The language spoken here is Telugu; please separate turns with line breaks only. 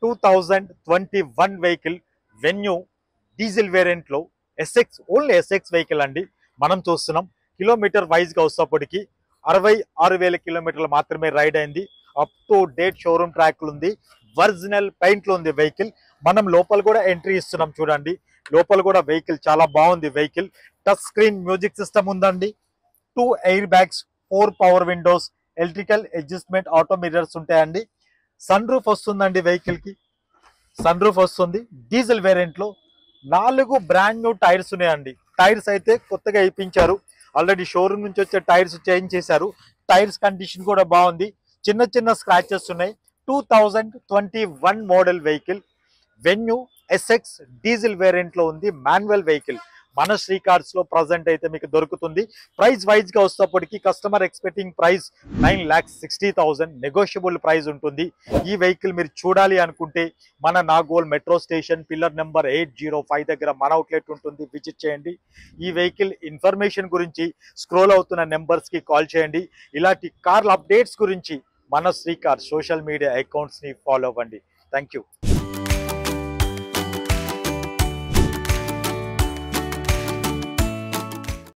2021 వెహికల్ వెన్యూ డీజిల్ వేరియంట్ లో ఎస్ఎక్స్ ఓన్లీ ఎస్ఎక్స్ వెహికల్ అండి. మనం చూస్తున్నాం కిలోమీటర్ వైజ్ గా వస్తేప్పటికి 66,000 కిలోమీటర్లు మాత్రమే రైడ్ అయింది. Up to date showroom track ఉంది, ఒరిజినల్ పెయింట్ లో ఉంది వెహికల్. మనం లోపల కూడా ఎంట్రీ ఇస్తున్నాం చూడండి. లోపల కూడా వెహికల్ చాలా బాగుంది. Vehicle touch screen music system ఉందండి, 2 air bags, 4 power Windows, electrical adjustment auto mirrors ఉంటాయండి. సన్ రూఫ్ వస్తుందండి, వెహికల్ కి సన్ రూఫ్ వస్తుంది. డీజిల్ వేరియంట్ లో 4 బ్రాండ్ న్యూ టైర్స్ ఉన్నాయండి. టైర్స్ అయితే కొత్తగా వేయించారు, ఆల్రెడీ షోరూమ్ నుంచి వచ్చే టైర్స్ చేంజ్ చేశారు. టైర్స్ కండిషన్ కూడా బాగుంది, చిన్న చిన్న స్క్రాచెస్ ఉన్నాయి. 2021 model vehicle venue SX diesel variant లో ఉంది, మాన్యువల్ వెహికల్. మన శ్రీ కార్స్ లో ప్రజెంట్ అయితే మీకు దొరుకుతుంది. ప్రైస్ వైజ్ గా వస్తేప్పటికి customer expecting price 9,60,000, negotiable price ఉంటుంది. ఈ వెహికల్ మీరు చూడాలి అనుకుంటే మన Nagole metro station pillar number 805 దగ్గర మన అవుట్లెట్ ఉంటుంది, విజిట్ చేయండి. ఈ వెహికల్ ఇన్ఫర్మేషన్ గురించి స్క్రోల్ అవుతున్న నెంబర్స్ కి కాల్ చేయండి. ఇలాంటి కార్ల అప్డేట్స్ గురించి మన Sri Car social media accounts ని ఫాలో అవ్వండి. Thank you.